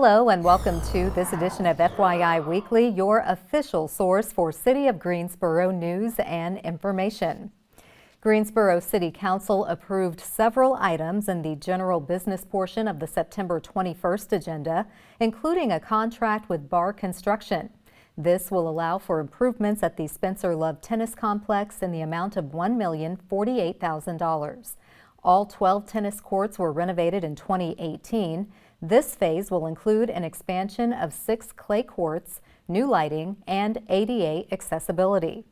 Hello and welcome to this edition of FYI Weekly, your official source for City of Greensboro news and information. Greensboro City Council approved several items in the general business portion of the September 21st agenda, including a contract with Bar Construction. This will allow for improvements at the Spencer Love Tennis Complex in the amount of $1,048,000. All 12 tennis courts were renovated in 2018. This phase will include an expansion of 6 clay courts, new lighting, and ADA accessibility.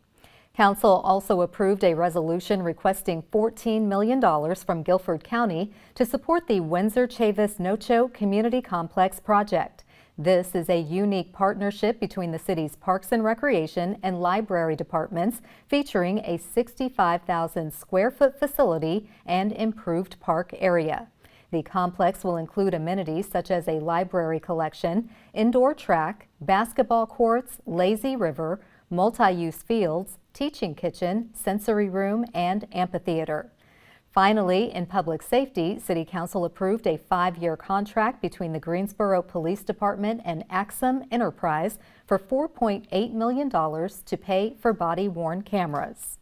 Council also approved a resolution requesting $14 million from Guilford County to support the Windsor-Chavis-Nocho Community Complex project. This is a unique partnership between the city's Parks and Recreation and Library departments, featuring a 65,000 square foot facility and improved park area. The complex will include amenities such as a library collection, indoor track, basketball courts, lazy river, multi-use fields, teaching kitchen, sensory room, and amphitheater. Finally, in public safety, City Council approved a 5-year contract between the Greensboro Police Department and Axum Enterprise for $4.8 million to pay for body-worn cameras.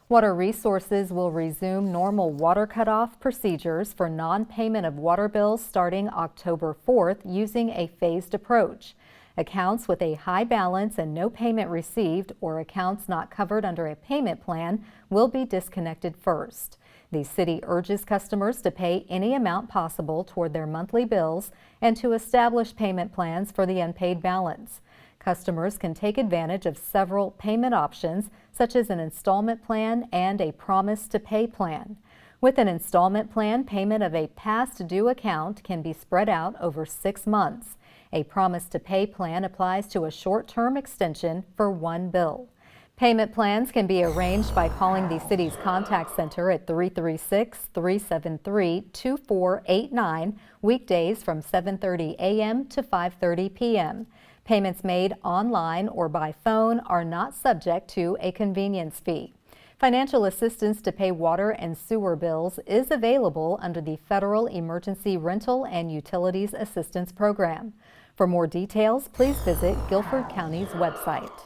Water Resources will resume normal water cutoff procedures for non-payment of water bills starting October 4th using a phased approach. Accounts with a high balance and no payment received, or accounts not covered under a payment plan, will be disconnected first. The city urges customers to pay any amount possible toward their monthly bills and to establish payment plans for the unpaid balance. Customers can take advantage of several payment options, such as an installment plan and a promise to pay plan. With an installment plan, payment of a past due account can be spread out over 6 months. A promise to pay plan applies to a short-term extension for one bill. Payment plans can be arranged by calling the city's contact center at 336-373-2489, weekdays from 7:30 a.m. to 5:30 p.m. Payments made online or by phone are not subject to a convenience fee. Financial assistance to pay water and sewer bills is available under the Federal Emergency Rental and Utilities Assistance Program. For more details, please visit Guilford County's website.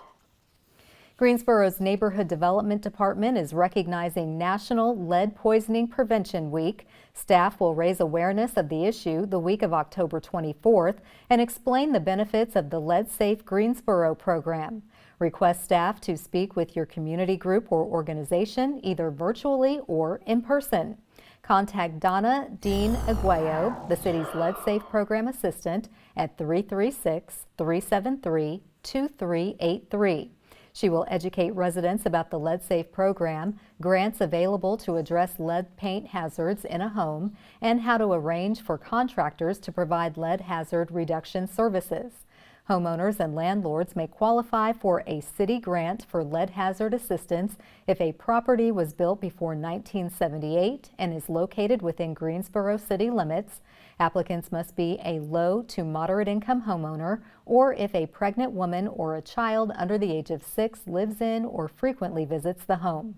Greensboro's Neighborhood Development Department is recognizing National Lead Poisoning Prevention Week. Staff will raise awareness of the issue the week of October 24th and explain the benefits of the Lead Safe Greensboro program. Request staff to speak with your community group or organization either virtually or in person. Contact Donna Dean Aguayo, the city's Lead Safe Program Assistant, at 336-373-2383. She will educate residents about the Lead Safe program, grants available to address lead paint hazards in a home, and how to arrange for contractors to provide lead hazard reduction services. Homeowners and landlords may qualify for a city grant for lead hazard assistance if a property was built before 1978 and is located within Greensboro city limits. Applicants must be a low to moderate income homeowner, or if a pregnant woman or a child under the age of 6 lives in or frequently visits the home.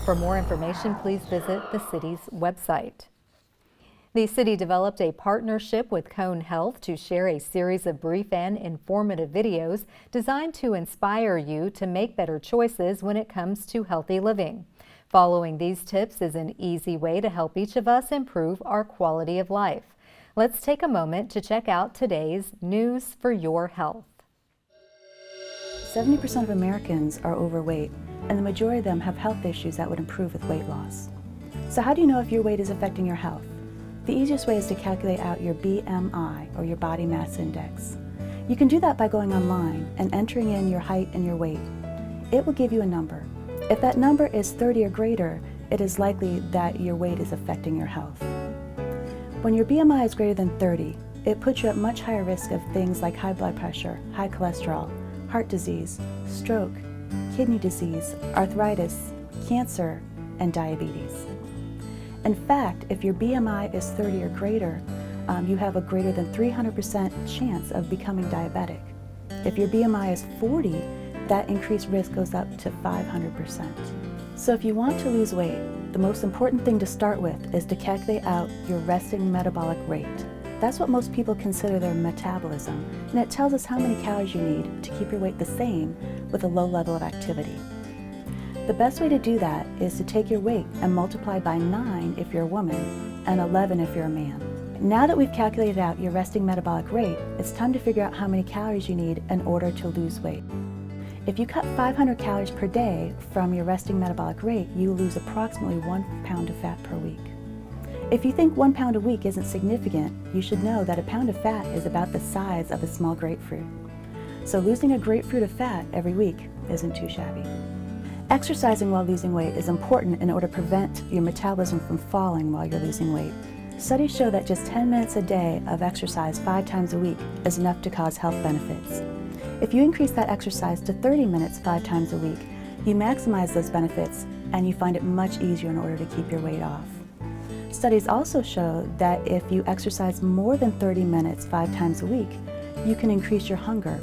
For more information, please visit the city's website. The city developed a partnership with Cone Health to share a series of brief and informative videos designed to inspire you to make better choices when it comes to healthy living. Following these tips is an easy way to help each of us improve our quality of life. Let's take a moment to check out today's News for Your Health. 70% of Americans are overweight, and the majority of them have health issues that would improve with weight loss. So how do you know if your weight is affecting your health? The easiest way is to calculate out your BMI, or your body mass index. You can do that by going online and entering in your height and your weight. It will give you a number. If that number is 30 or greater, it is likely that your weight is affecting your health. When your BMI is greater than 30, it puts you at much higher risk of things like high blood pressure, high cholesterol, heart disease, stroke, kidney disease, arthritis, cancer, and diabetes. In fact, if your BMI is 30 or greater, you have a greater than 300% chance of becoming diabetic. If your BMI is 40, that increased risk goes up to 500%. So if you want to lose weight, the most important thing to start with is to calculate out your resting metabolic rate. That's what most people consider their metabolism, and it tells us how many calories you need to keep your weight the same with a low level of activity. The best way to do that is to take your weight and multiply by 9 if you're a woman and 11 if you're a man. Now that we've calculated out your resting metabolic rate, it's time to figure out how many calories you need in order to lose weight. If you cut 500 calories per day from your resting metabolic rate, you lose approximately 1 pound of fat per week. If you think 1 pound a week isn't significant, you should know that a pound of fat is about the size of a small grapefruit. So losing a grapefruit of fat every week isn't too shabby. Exercising while losing weight is important in order to prevent your metabolism from falling while you're losing weight. Studies show that just 10 minutes a day of exercise 5 times a week is enough to cause health benefits. If you increase that exercise to 30 minutes 5 times a week, you maximize those benefits and you find it much easier in order to keep your weight off. Studies also show that if you exercise more than 30 minutes 5 times a week, you can increase your hunger.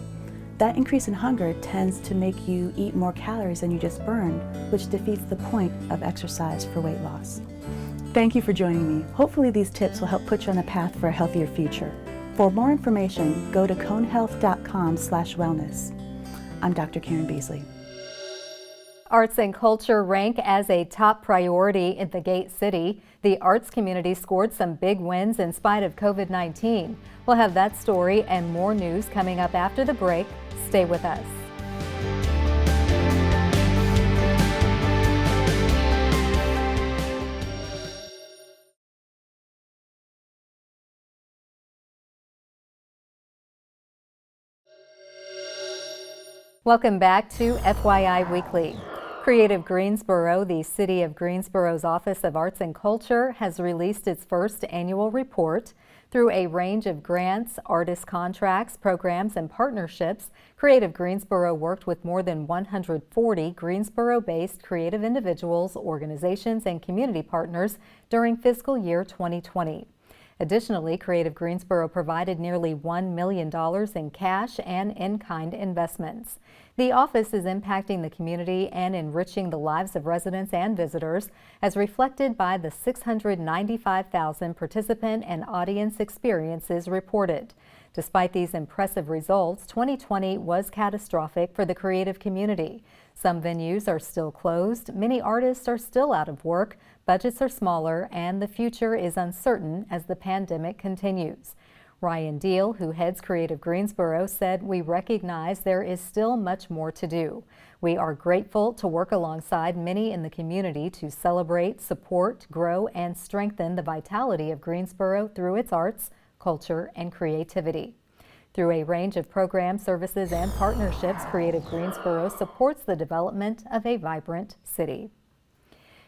That increase in hunger tends to make you eat more calories than you just burned, which defeats the point of exercise for weight loss. Thank you for joining me. Hopefully these tips will help put you on a path for a healthier future. For more information, go to conehealth.com/wellness. I'm Dr. Karen Beasley. Arts and culture rank as a top priority in the Gate City. The arts community scored some big wins in spite of COVID-19. We'll have that story and more news coming up after the break. Stay with us. Welcome back to FYI Weekly. Creative Greensboro, the City of Greensboro's Office of Arts and Culture, has released its first annual report. Through a range of grants, artist contracts, programs, and partnerships, Creative Greensboro worked with more than 140 Greensboro-based creative individuals, organizations, and community partners during fiscal year 2020. Additionally, Creative Greensboro provided nearly $1 million in cash and in-kind investments. The office is impacting the community and enriching the lives of residents and visitors, as reflected by the 695,000 participant and audience experiences reported. Despite these impressive results, 2020 was catastrophic for the creative community. Some venues are still closed, many artists are still out of work, budgets are smaller, and the future is uncertain as the pandemic continues. Ryan Deal, who heads Creative Greensboro, said, "We recognize there is still much more to do. We are grateful to work alongside many in the community to celebrate, support, grow, and strengthen the vitality of Greensboro through its arts, culture, and creativity." Through a range of programs, services, and partnerships, Creative Greensboro supports the development of a vibrant city.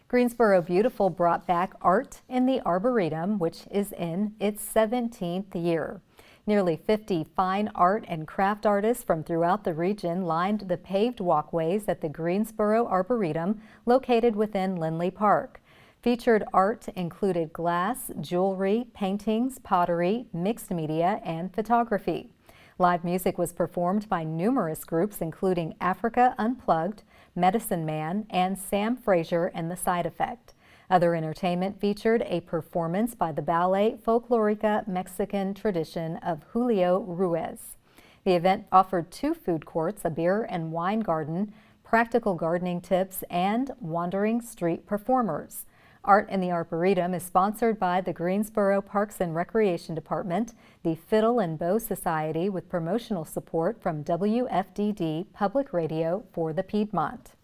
Greensboro Beautiful brought back art in the Arboretum, which is in its 17th year. Nearly 50 fine art and craft artists from throughout the region lined the paved walkways at the Greensboro Arboretum, located within Lindley Park. Featured art included glass, jewelry, paintings, pottery, mixed media, and photography. Live music was performed by numerous groups, including Africa Unplugged, Medicine Man, and Sam Fraser and the Side Effect. Other entertainment featured a performance by the ballet Folklorica Mexican tradition of Julio Ruiz. The event offered 2 food courts, a beer and wine garden, practical gardening tips, and wandering street performers. Art in the Arboretum is sponsored by the Greensboro Parks and Recreation Department, the Fiddle and Bow Society, with promotional support from WFDD Public Radio for the Piedmont.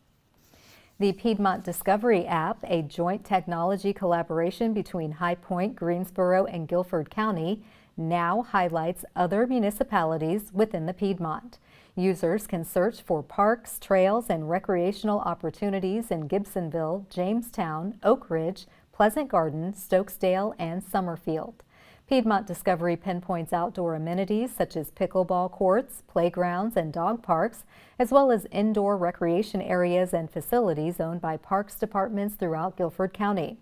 The Piedmont Discovery app, a joint technology collaboration between High Point, Greensboro, and Guilford County, now highlights other municipalities within the Piedmont. Users can search for parks, trails, and recreational opportunities in Gibsonville, Jamestown, Oak Ridge, Pleasant Garden, Stokesdale, and Summerfield. Piedmont Discovery pinpoints outdoor amenities such as pickleball courts, playgrounds, and dog parks, as well as indoor recreation areas and facilities owned by parks departments throughout Guilford County.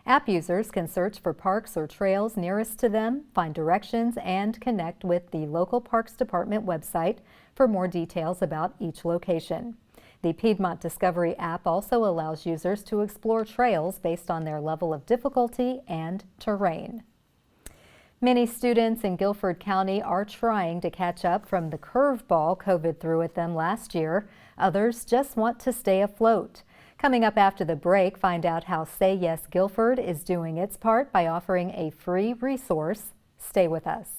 App users can search for parks or trails nearest to them, find directions, and connect with the local Parks Department website for more details about each location. The Piedmont Discovery app also allows users to explore trails based on their level of difficulty and terrain. Many students in Guilford County are trying to catch up from the curveball COVID threw at them last year. Others just want to stay afloat. Coming up after the break, find out how Say Yes Guilford is doing its part by offering a free resource. Stay with us.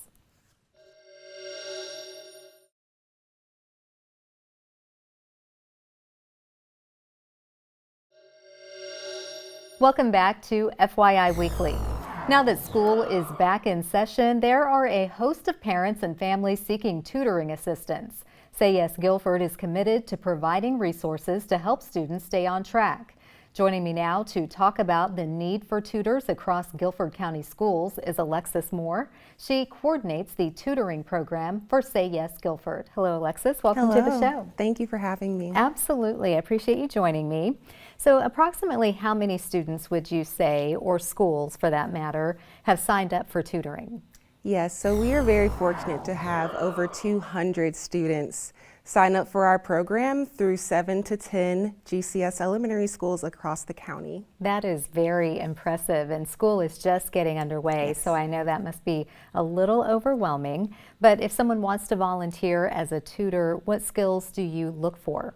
Welcome back to FYI Weekly. Now that school is back in session, there are a host of parents and families seeking tutoring assistance. Say Yes Guilford is committed to providing resources to help students stay on track. Joining me now to talk about the need for tutors across Guilford County schools is Alexis Moore. She coordinates the tutoring program for Say Yes Guilford. Hello, Alexis. Welcome to the show. Thank you for having me. Absolutely. I appreciate you joining me. So approximately how many students would you say, or schools for that matter, have signed up for tutoring? Yes, so we are very fortunate to have over 200 students sign up for our program through 7 to 10 GCS elementary schools across the county. That is very impressive, and school is just getting underway, Yes. so I know that must be a little overwhelming. But if someone wants to volunteer as a tutor, what skills do you look for?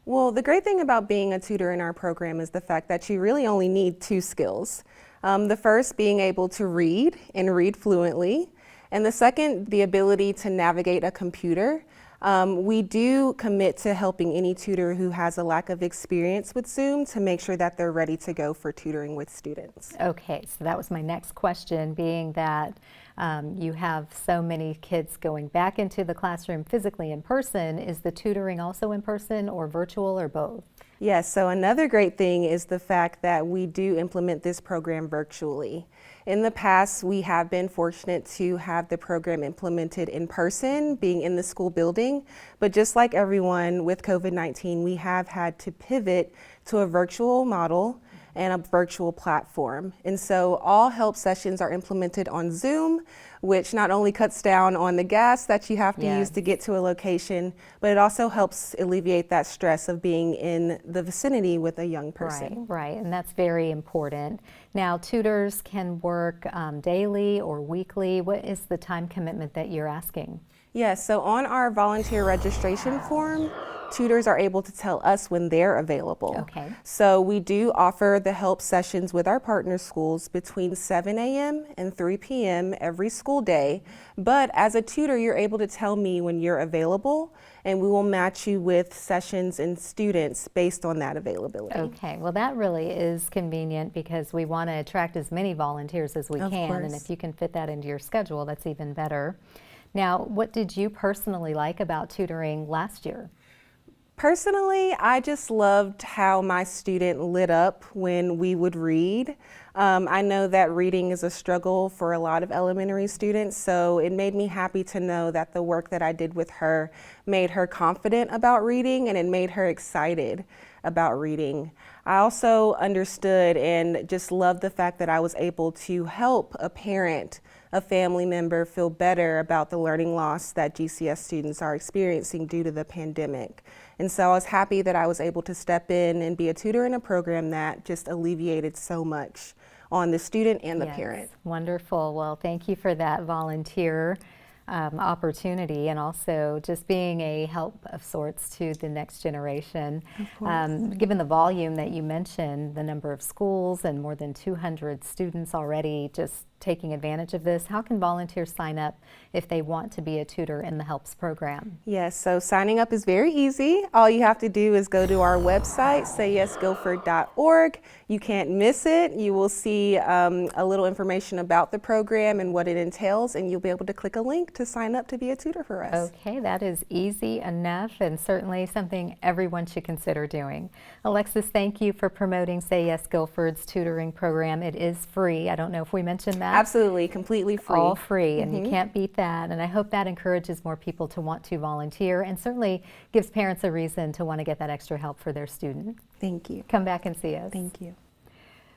Well, the great thing about being a tutor in our program is the fact that you really only need 2 skills. The first being able to read and read fluently, and the second, the ability to navigate a computer. We do commit to helping any tutor who has a lack of experience with Zoom to make sure that they're ready to go for tutoring with students. Okay, so that was my next question, being that you have so many kids going back into the classroom physically in person. Is the tutoring also in person or virtual or both? Yes, so another great thing is the fact that we do implement this program virtually. In the past, we have been fortunate to have the program implemented in person, being in the school building, but just like everyone with COVID-19, we have had to pivot to a virtual model and a virtual platform. And so all help sessions are implemented on Zoom, which not only cuts down on the gas that you have to use to get to a location, but it also helps alleviate that stress of being in the vicinity with a young person. Right, and that's very important. Now, tutors can work daily or weekly. What is the time commitment that you're asking? Yes, so on our volunteer registration form, tutors are able to tell us when they're available. Okay. So we do offer the help sessions with our partner schools between 7 a.m. and 3 p.m. every school day. But as a tutor, you're able to tell me when you're available, and we will match you with sessions and students based on that availability. Okay, well that really is convenient because we want to attract as many volunteers as we Of can, and course. if you can fit that into your schedule, that's even better. Now, what did you personally like about tutoring last year? Personally, I just loved how my student lit up when we would read. I know that reading is a struggle for a lot of elementary students, so it made me happy to know that the work that I did with her made her confident about reading, and it made her excited about reading. I also understood and just loved the fact that I was able to help a parent, a family member, feel better about the learning loss that GCS students are experiencing due to the pandemic. And so I was happy that I was able to step in and be a tutor in a program that just alleviated so much on the student and the parent. Wonderful. Well, thank you for that volunteer opportunity, and also just being a help of sorts to the next generation. Given the volume that you mentioned, the number of schools and more than 200 students already just taking advantage of this, how can volunteers sign up if they want to be a tutor in the HELPS program? Yes, so signing up is very easy. All you have to do is go to our website, sayyesguilford.org. You can't miss it. You will see a little information about the program and what it entails, and you'll be able to click a link to sign up to be a tutor for us. Okay, that is easy enough, and certainly something everyone should consider doing. Alexis, thank you for promoting Say Yes Guilford's tutoring program. It is free. I don't know if we mentioned that. Absolutely, completely free. All free, and you can't beat that. And I hope that encourages more people to want to volunteer, and certainly gives parents a reason to want to get that extra help for their student. Thank you. Come back and see us. Thank you.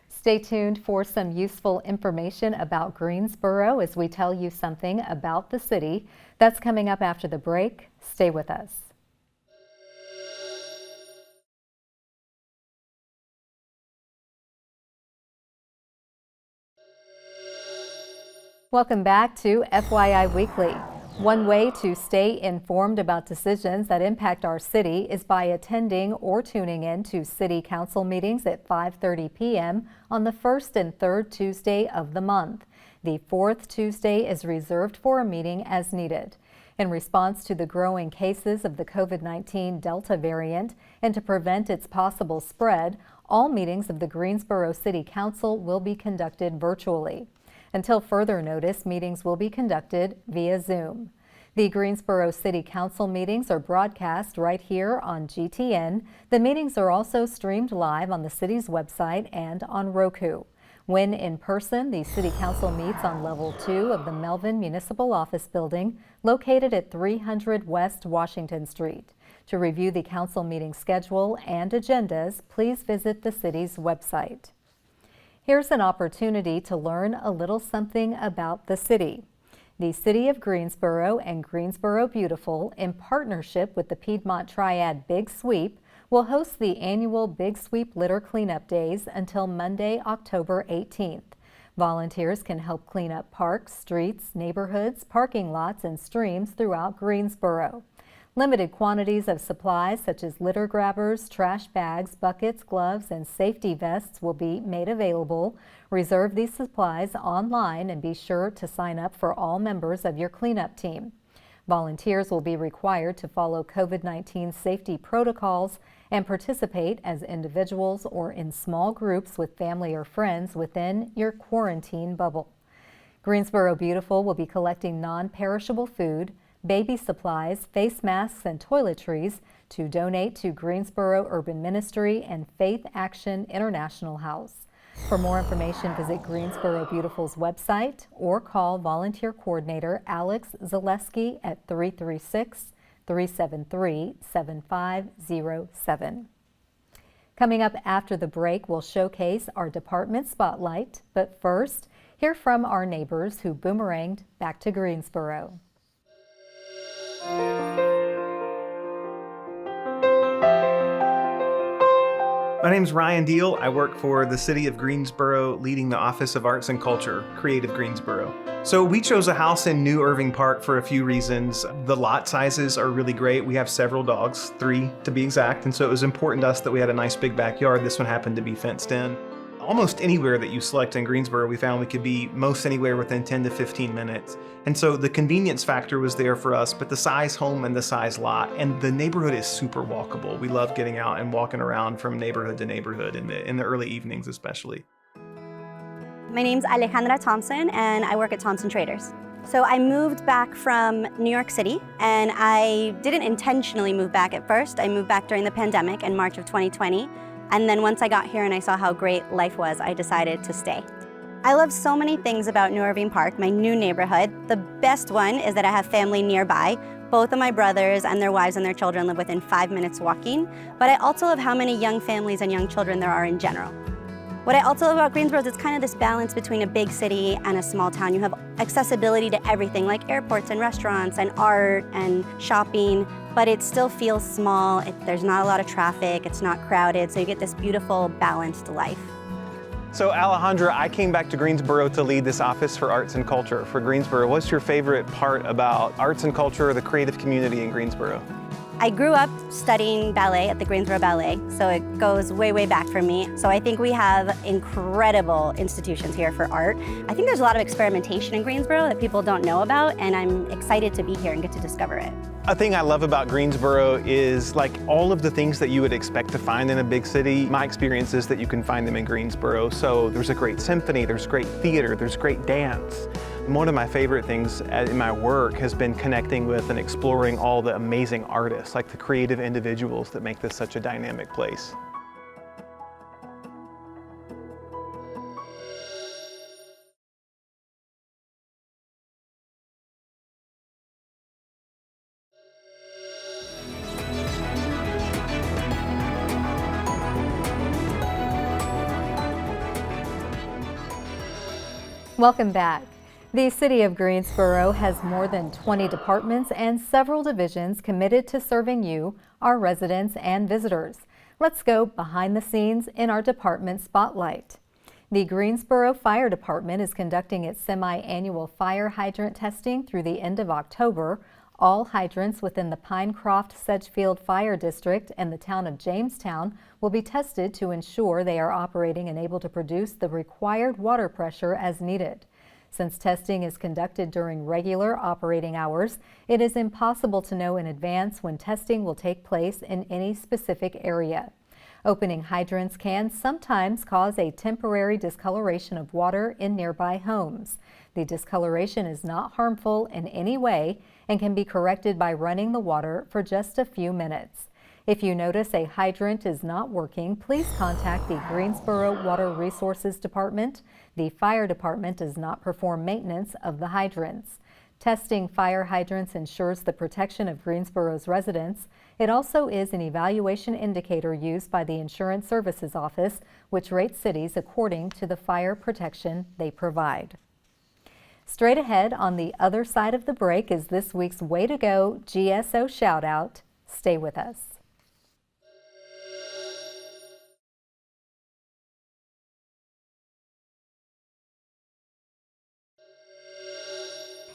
Stay tuned for some useful information about Greensboro as we tell you something about the city. That's coming up after the break. Stay with us. Welcome back to FYI Weekly. One way to stay informed about decisions that impact our city is by attending or tuning in to City Council meetings at 5:30 p.m. on the first and third Tuesday of the month. The fourth Tuesday is reserved for a meeting as needed. In response to the growing cases of the COVID-19 Delta variant and to prevent its possible spread, all meetings of the Greensboro City Council will be conducted virtually. Until further notice, meetings will be conducted via Zoom. The Greensboro City Council meetings are broadcast right here on GTN. The meetings are also streamed live on the city's website and on Roku. When in person, the City Council meets on Level 2 of the Melvin Municipal Office Building, located at 300 West Washington Street. To review the council meeting schedule and agendas, please visit the city's website. Here's an opportunity to learn a little something about the city. The City of Greensboro and Greensboro Beautiful, in partnership with the Piedmont Triad Big Sweep, will host the annual Big Sweep Litter Cleanup Days until Monday, October 18th. Volunteers can help clean up parks, streets, neighborhoods, parking lots, and streams throughout Greensboro. Limited quantities of supplies such as litter grabbers, trash bags, buckets, gloves, and safety vests will be made available. Reserve these supplies online and be sure to sign up for all members of your cleanup team. Volunteers will be required to follow COVID-19 safety protocols and participate as individuals or in small groups with family or friends within your quarantine bubble. Greensboro Beautiful will be collecting non-perishable food, baby supplies, face masks, and toiletries to donate to Greensboro Urban Ministry and Faith Action International House. For more information, visit Greensboro Beautiful's website or call Volunteer Coordinator Alex Zaleski at 336-373-7507. Coming up after the break, we'll showcase our department spotlight, but first, hear from our neighbors who boomeranged back to Greensboro. My name's Ryan Deal. I work for the City of Greensboro, leading the Office of Arts and Culture, Creative Greensboro. So we chose a house in New Irving Park for a few reasons. The lot sizes are really great. We have several dogs, 3 to be exact, and so it was important to us that we had a nice big backyard. This one happened to be fenced in. Almost anywhere that you select in Greensboro, we found we could be most anywhere within 10 to 15 minutes. And so the convenience factor was there for us, but the size home and the size lot, and the neighborhood is super walkable. We love getting out and walking around from neighborhood to neighborhood in the early evenings especially. My name's Alejandra Thompson and I work at Thompson Traders. So I moved back from New York City, and I didn't intentionally move back at first. I moved back during the pandemic in March of 2020. And then once I got here and I saw how great life was, I decided to stay. I love so many things about New Irving Park, my new neighborhood. The best one is that I have family nearby. Both of my brothers and their wives and their children live within 5 minutes walking. But I also love how many young families and young children there are in general. What I also love about Greensboro is it's kind of this balance between a big city and a small town. You have accessibility to everything, like airports and restaurants and art and shopping, but it still feels small. There's not a lot of traffic, it's not crowded, so you get this beautiful, balanced life. So Alejandra, I came back to Greensboro to lead this Office for Arts and Culture for Greensboro. What's your favorite part about arts and culture or the creative community in Greensboro? I grew up studying ballet at the Greensboro Ballet, so it goes way, way back for me. So I think we have incredible institutions here for art. I think there's a lot of experimentation in Greensboro that people don't know about, and I'm excited to be here and get to discover it. A thing I love about Greensboro is like all of the things that you would expect to find in a big city. My experience is that you can find them in Greensboro. So there's a great symphony, there's great theater, there's great dance. One of my favorite things in my work has been connecting with and exploring all the amazing artists, like the creative individuals that make this such a dynamic place. Welcome back. The City of Greensboro has more than 20 departments and several divisions committed to serving you, our residents and visitors. Let's go behind the scenes in our department spotlight. The Greensboro Fire Department is conducting its semi-annual fire hydrant testing through the end of October. All hydrants within the Pinecroft-Sedgefield Fire District and the town of Jamestown will be tested to ensure they are operating and able to produce the required water pressure as needed. Since testing is conducted during regular operating hours, it is impossible to know in advance when testing will take place in any specific area. Opening hydrants can sometimes cause a temporary discoloration of water in nearby homes. The discoloration is not harmful in any way and can be corrected by running the water for just a few minutes. If you notice a hydrant is not working, please contact the Greensboro Water Resources Department. The fire department does not perform maintenance of the hydrants. Testing fire hydrants ensures the protection of Greensboro's residents. It also is an evaluation indicator used by the Insurance Services Office, which rates cities according to the fire protection they provide. Straight ahead on the other side of the break is this week's Way to Go GSO shout out. Stay with us.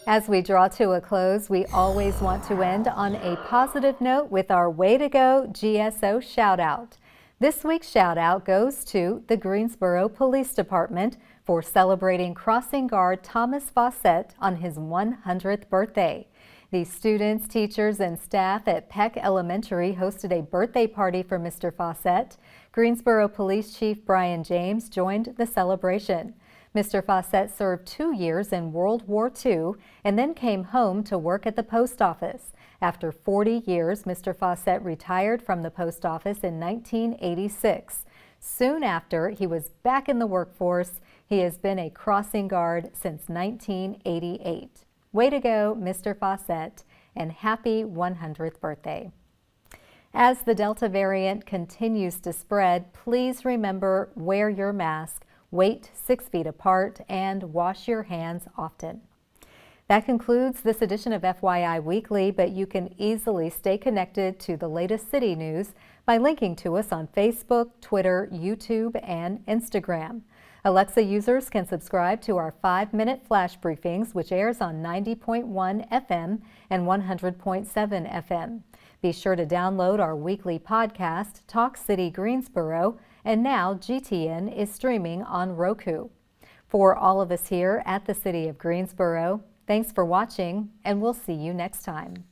As we draw to a close, we always want to end on a positive note with our Way to Go GSO shout out. This week's shout out goes to the Greensboro Police Department for celebrating crossing guard Thomas Fawcett on his 100th birthday. The students, teachers, and staff at Peck Elementary hosted a birthday party for Mr. Fawcett. Greensboro Police Chief Brian James joined the celebration. Mr. Fawcett served 2 years in World War II and then came home to work at the post office. After 40 years, Mr. Fawcett retired from the post office in 1986. Soon after, he was back in the workforce. He has been a crossing guard since 1988. Way to go, Mr. Fawcett, and happy 100th birthday. As the Delta variant continues to spread, please remember, wear your mask, wait 6 feet apart, and wash your hands often. That concludes this edition of FYI Weekly, but you can easily stay connected to the latest city news by linking to us on Facebook, Twitter, YouTube, and Instagram. Alexa users can subscribe to our 5-minute flash briefings, which airs on 90.1 FM and 100.7 FM. Be sure to download our weekly podcast, Talk City Greensboro, and now GTN is streaming on Roku. For all of us here at the City of Greensboro, thanks for watching, and we'll see you next time.